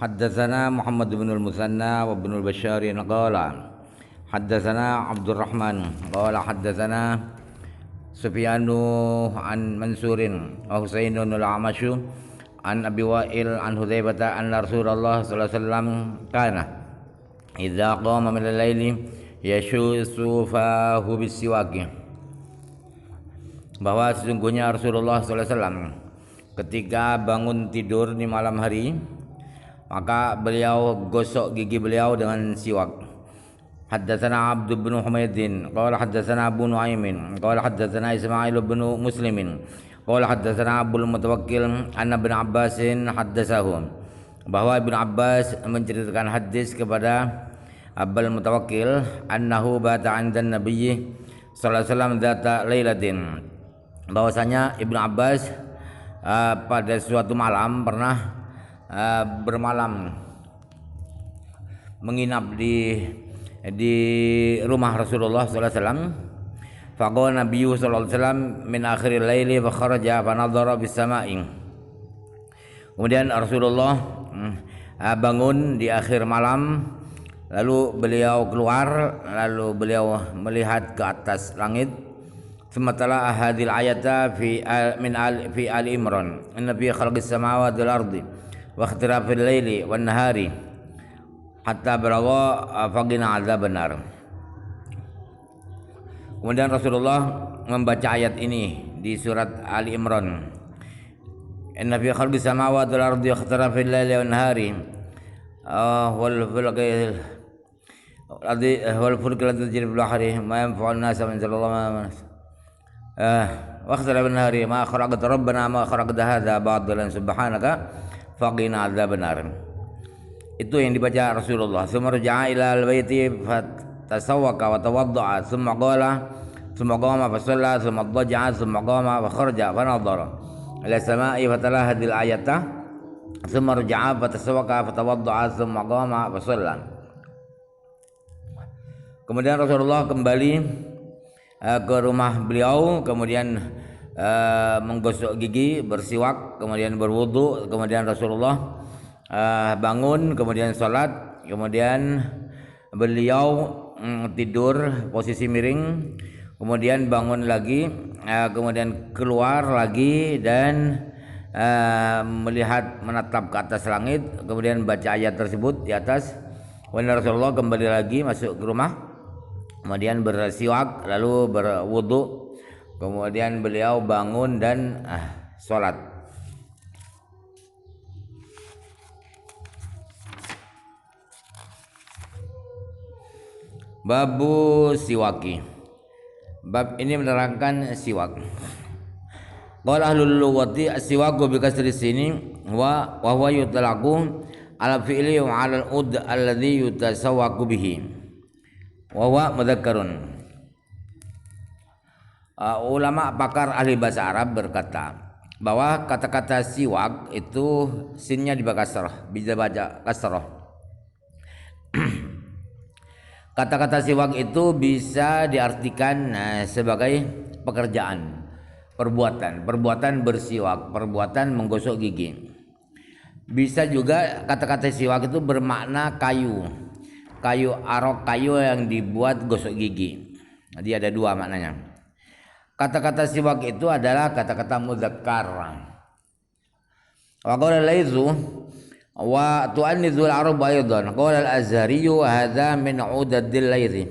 Haddatsana Muhammad bin al-Musanna wa bin al-Bashar qala haddatsana Abdurrahman qala haddatsana Sufyanu an Mansurin wa Husainun al-Amasyu an Abi Wa'il an Hudzaifah anna Rasulullah sallallahu alaihi wasallam kana idza qama min al-laili yashusu fahu bisiwaki, bahwa sesungguhnya Rasulullah sallallahu alaihi wasallam ketika bangun tidur di malam hari maka beliau gosok gigi beliau dengan siwak. Haddatsana Abd bin Humaydin qala haddatsana Abu Nuaimin qala haddatsana Ismail bin Muslimin qala haddatsana Abdul Mutawakkil anna Ibnu Abbas haddatsahu, bahwa Ibnu Abbas menceritakan hadis kepada Abdul Mutawakkil annahu bata 'inda Nabi sallallahu alaihi wasallam dzata lailatin, bahwasanya Ibnu Abbas pada suatu malam pernah bermalam menginap di rumah Rasulullah sallallahu alaihi wasallam. Faqala Nabi sallallahu alaihi wasallam min akhiril laili fa kharaja fa nadhara bis sama'i. Kemudian Rasulullah bangun di akhir malam, lalu beliau keluar, lalu beliau melihat ke atas langit. Sementara hadil ayata fi Ali Imran, inna fi khalqis samawati wal ardi wa ikhtilafil laili wan nahari hatta balagha faqina adzaban nar. Kemudian Rasulullah membaca ayat ini di surat Ali Imran, inna fi khalqis samawati wal ardi wa ikhtilafil laili wan nahari wal fulki allati tajri fil bahri ma yanfa'u an-nasa min sallallahu alaihi wasallam wa ikhtilafil nahari ma khalaqta rabbana ma khalaqta hadza batilan subhanaka faqina adzaban nar. Itu yang dibaca Rasulullah. Tsumma raja'a ila al-baiti fatasawwaka wa tawadda'a tsumma qama fa shalla tsumma dhaja'a tsumma qama fa kharaja fa nadhara ila samai fatala hadil ayata tsumma raja'a fatasawwaka fa tawadda'a tsumma qama fa shalla. Kemudian Rasulullah kembali ke rumah beliau, kemudian menggosok gigi, bersiwak, kemudian berwudu, kemudian Rasulullah bangun, kemudian sholat, kemudian beliau tidur posisi miring, kemudian bangun lagi, kemudian keluar lagi dan melihat menatap ke atas langit, kemudian baca ayat tersebut di atas. Kemudian Rasulullah kembali lagi masuk ke rumah, kemudian bersiwak, lalu berwudu, kemudian beliau bangun dan sholat. Babu siwaki. Bab ini menerangkan siwak. Qala ahlul lughati as-siwaku bi kasri sini wa huwa yutlaqu ala fi'li wa 'ala al-ud alladhi yutasawwaku bihi wa huwa mudzakkarun. Ulama pakar ahli bahasa Arab berkata bahwa kata-kata siwak itu sinnya dibaca kasrah, bisa baca kasrah. Kata-kata siwak itu bisa diartikan sebagai pekerjaan, perbuatan bersiwak, perbuatan menggosok gigi. Bisa juga kata-kata siwak itu bermakna kayu arok, kayu yang dibuat gosok gigi. Jadi ada dua maknanya. Kata-kata siwak itu adalah kata-kata mudzakkar. Wa qala al-Laitsu wa tu'annizul Arab aidan. Qala al-Azhari wa hadza min 'udadil Laitsi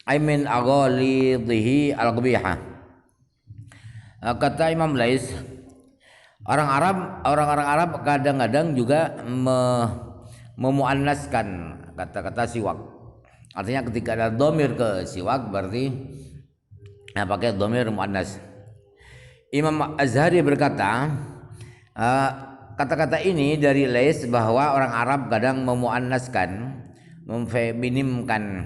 ay min aghalidhihi al-qabihah. Kata Imam Laits, orang-orang Arab kadang-kadang juga memuannaskan kata-kata siwak. Artinya ketika ada dhamir ke siwak berarti pakai dhamir muannas. Imam Azhari berkata, kata-kata ini dari Laits bahwa orang Arab kadang memuannaskan, memfeminimkan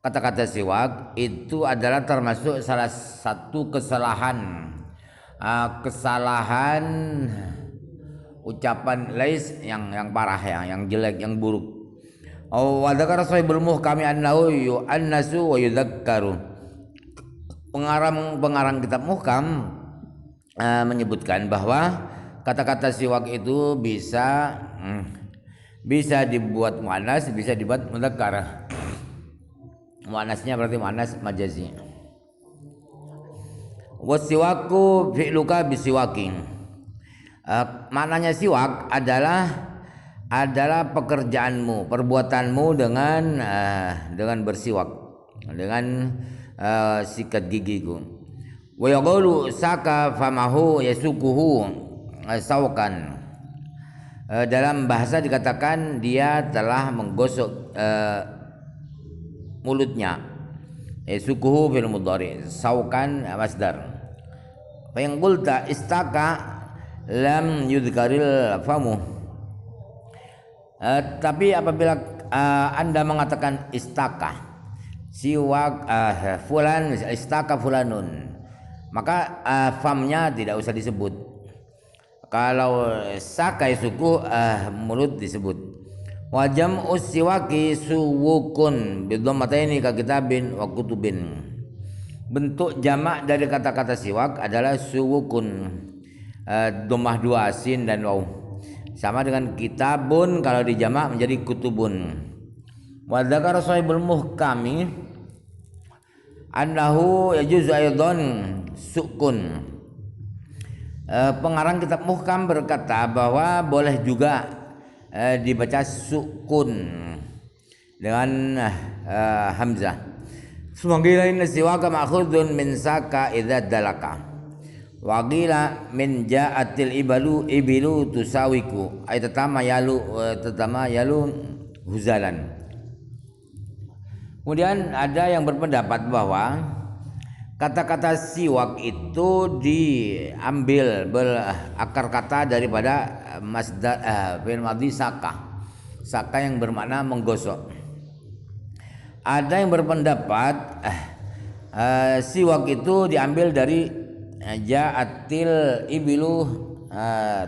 kata-kata siwak, itu adalah termasuk salah satu kesalahan ucapan Laits yang parah, yang jelek, yang buruk. Wa dzakara sahibul muhkami annahu yu'annasu wa yudzakkaru. Pengarang kitab Muhkam menyebutkan bahwa kata-kata siwak itu bisa Bisa dibuat muannas, bisa dibuat mudzakkar. Muannasnya berarti muannas majazi. Wasiwaku fi'luka bisiwaking. Maknanya siwak adalah pekerjaanmu, perbuatanmu dengan bersiwak, dengan sikat gigiku. Wa yaqulu saka famahu yasukuhu saukan. Dalam bahasa dikatakan dia telah menggosok mulutnya. Yasukuhu fil mudhari, saukan masdar. Fa in qulta istaka lam yudhkaril famu. Tapi apabila Anda mengatakan istaka siwak fulan, istaka fulanun, maka famnya tidak usah disebut. Kalau sakai suku mulut disebut. Wajam usiwaki suwukun bidhammataini ka kitabin wa kutubin. Bentuk jamak dari kata-kata siwak adalah suwukun, dhammah dua sin dan waw. Sama dengan kitabun, kalau dijamak menjadi kutubun. Wa dzakara sahibul muhkami annahu yajuzu aidan sukun. Pengarang kitab muhkam berkata bahwa boleh juga dibaca sukun dengan hamzah. Sumangila inna siwaka ma'khudun min saka idza dalaka. Wa qila min ja'atil ibilu tusawiku ay tatama yalu huzalan. Kemudian ada yang berpendapat bahwa kata-kata siwak itu diambil berakar kata daripada masdar fi'il madhi saka yang bermakna menggosok. Ada yang berpendapat siwak itu diambil dari ja'atil ibilu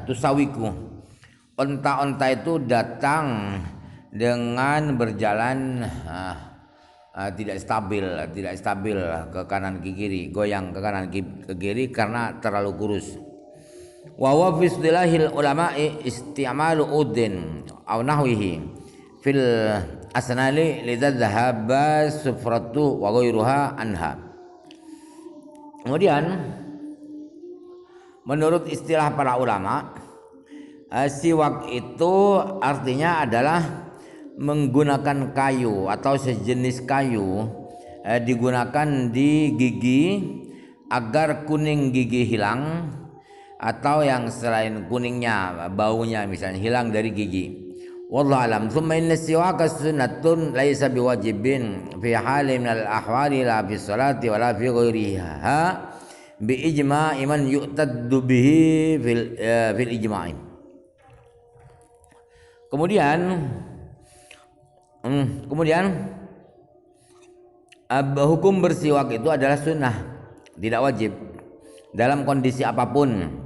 tusawiku. Onta-onta itu datang dengan berjalan tidak stabil ke kanan ke kiri, goyang ke kanan ke kiri karena terlalu kurus. Wa huwa fi istilahil ulama'i isti'malu udin aw nahwihi fil asnali lidhahaba sufratu wa ghairuha anha. Kemudian menurut istilah para ulama, siwak itu artinya adalah menggunakan kayu atau sejenis kayu digunakan di gigi agar kuning gigi hilang, atau yang selain kuningnya baunya misalnya hilang dari gigi. Wallahu alam. Tsumma inna siwaka sunnatun laisa biwajibin fi halin minal ahwali la fi sholati wala fi ghairiha bi ijma'i man yu'taddu bihi fil ijma'i. Kemudian hukum bersiwak itu adalah sunnah, tidak wajib dalam kondisi apapun,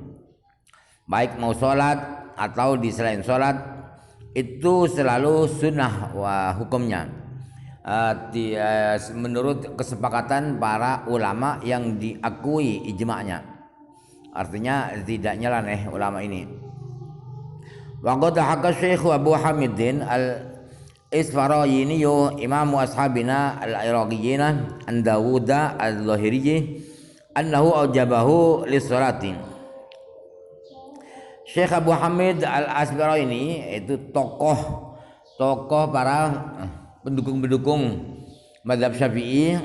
baik mau sholat atau di selain sholat, itu selalu sunnah hukumnya menurut kesepakatan para ulama yang diakui ijma'nya. Artinya tidak nyeleneh ulama ini. Wa qad haka Syekh Abu Hamidin Isfarayini imamu ashabina al-iraqiyyin an Dawud al-Zahiri annahu aujabahu lis-salati. Syekh Abu Hamid al-Asbaraini itu tokoh para pendukung mazhab Syafi'i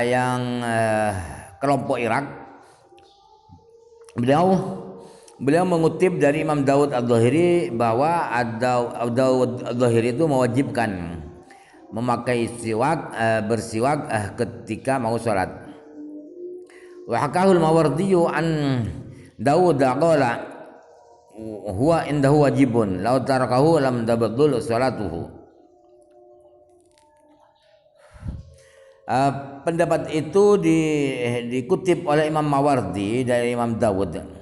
yang kelompok Irak. Beliau mengutip dari Imam Dawud al-Zahiri bahwa Dawud al-Zahiri itu mewajibkan memakai siwak, bersiwak ketika mau sholat. Wa hakahul Mawardi an Dawud qala huwa indahu wajibun law tarakahu lam tabdul sholatuhu. Pendapat itu dikutip oleh Imam Mawardi dari Imam Dawud.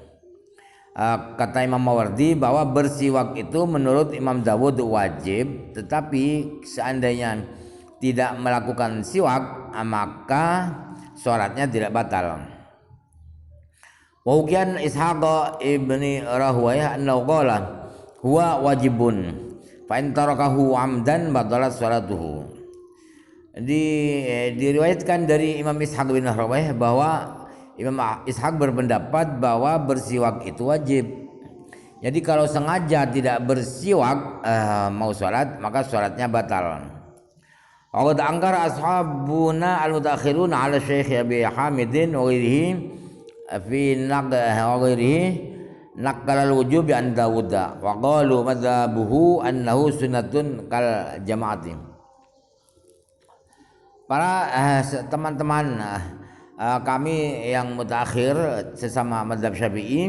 Kata Imam Mawardi bahwa bersiwak itu menurut Imam Dawud wajib, tetapi seandainya tidak melakukan siwak maka sholatnya tidak batal. Wa ukian Ishaq ibni Rahwayah annahu qala huwa wajibun fa in tarakahu amdan batalat salatuhu. Diriwayatkan dari Imam Ishaq bin Rahawayh bahwa Imam Ishaq berpendapat bahwa bersiwak itu wajib. Jadi kalau sengaja tidak bersiwak mau sholat, maka sholatnya batal. Waqad angkara ashabuna al-mutaakhirun ala Syekh Abi Hamidin wa ghairihi fi naqal al-wujub an Dawud wa qalu madhabuhu annahu sunnatun kal jama'ati. Para teman-teman kami yang mutaakhir sesama mazhab Syafi'i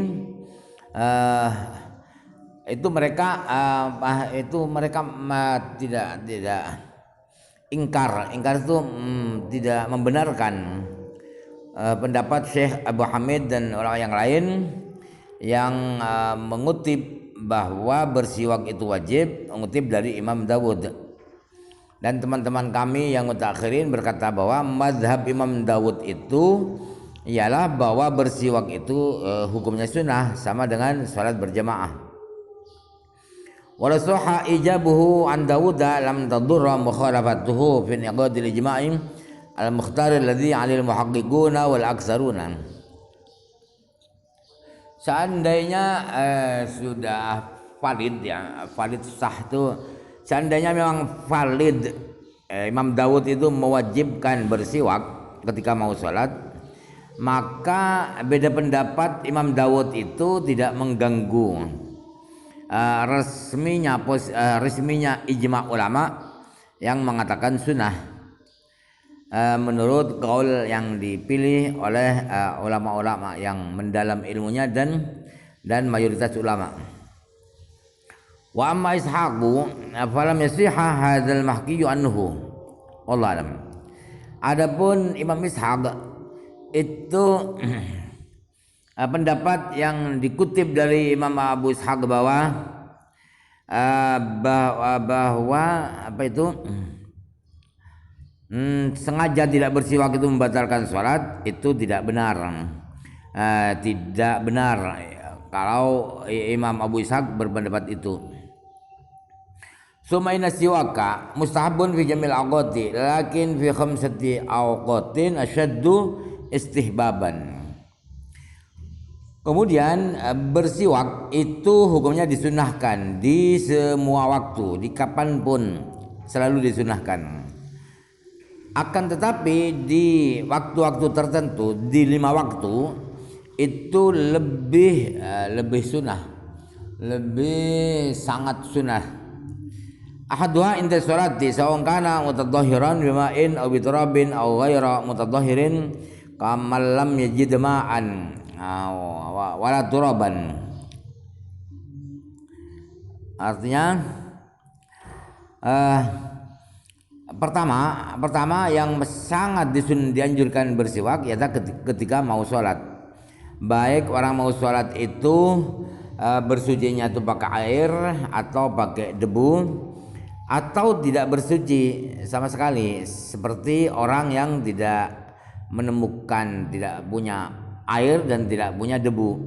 itu mereka tidak ingkar itu tidak membenarkan pendapat Syekh Abu Hamid dan orang yang lain yang mengutip bahwa bersiwak itu wajib, mengutip dari Imam Dawud. Dan teman-teman kami yang mutakhirin berkata bahwa mazhab Imam Dawud itu ialah bahwa bersiwak itu hukumnya sunnah sama dengan salat berjamaah. Wala sahha ijabuhu an Dawud lam tadurra mukhalafatuhu fi inqadil ijma'i al-mukhtar alladhi 'alil muhaqqiquna wal aktsaruna. Seandainya sudah valid sah itu, seandainya memang valid Imam Dawud itu mewajibkan bersiwak ketika mau sholat, maka beda pendapat Imam Dawud itu tidak mengganggu resminya ijma ulama yang mengatakan sunnah menurut qaul yang dipilih oleh ulama-ulama yang mendalam ilmunya dan mayoritas ulama. Wa amma Ishaqu falam yasihha hadzal mahkiyu anhu wallahu alam. Adapun Imam Ishaq itu pendapat yang dikutip dari Imam Abu Ishaq bahwa sengaja tidak bersiwak itu membatalkan sholat, itu tidak benar. Tidak benar kalau Imam Abu Ishaq berpendapat itu. Sumaina siwaka mustahabun fi jamil awqati lakin fi khamsati awqatin asyaddu istihbaban. Kemudian bersiwak itu hukumnya disunahkan di semua waktu, di kapanpun selalu disunahkan. Akan tetapi di waktu-waktu tertentu, di 5 waktu itu lebih sunnah, lebih sangat sunnah. Ahaduha inda sholati sawan kana mutadhahiran bima'in aw biturabin aw ghaira mutadhahirin kamal lam yajid ma'an wala turaban. Artinya pertama yang sangat dianjurkan bersiwak yaitu ketika mau sholat. Baik orang mau sholat itu bersucinya itu pakai air atau pakai debu, atau tidak bersuci sama sekali, seperti orang yang tidak menemukan, tidak punya air dan tidak punya debu.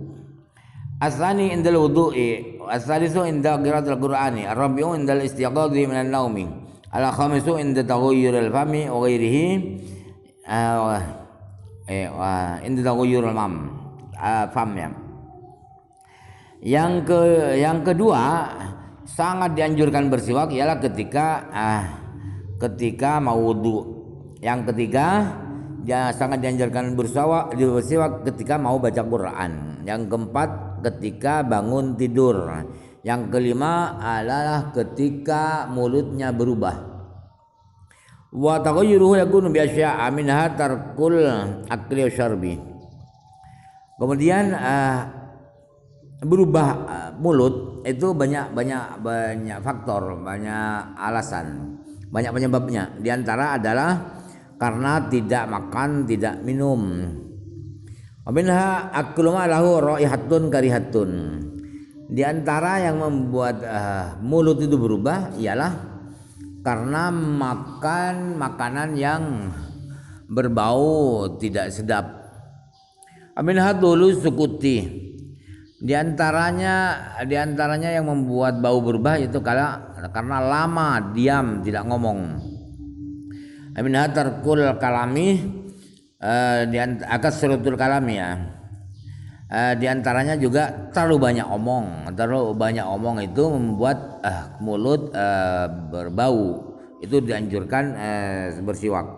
Asani indal wudu'i, asalisu inda qiraatil qur'ani, ar-rabi'u indal istiqadhi minan naumi, al-khamisu inda taghayyuril fami wa ghairihi inda taghayyuril fam ya. Yang kedua sangat dianjurkan bersiwak ialah ketika mau wudu. Yang ketiga sangat dianjurkan bersiwak ketika mau baca Quran. Yang keempat ketika bangun tidur. Yang kelima adalah ketika mulutnya berubah. Wa taghayyuruhu yakunu bi asya'a minha tarkul akli wa syarbi. Kemudian berubah mulut itu banyak faktor, banyak alasan, banyak penyebabnya. Di antara adalah karena tidak makan, tidak minum. Minha aklu ma lahu raihatun karihatun. Di antara yang membuat mulut itu berubah ialah karena makan makanan yang berbau tidak sedap. Minha dulu sukuti. Di antaranya yang membuat bau berubah itu karena lama diam tidak ngomong. Minha tarkul kalami, akan serutul kalami ya. Di antaranya juga terlalu banyak omong. Terlalu banyak omong itu membuat mulut berbau. Itu dianjurkan bersiwak.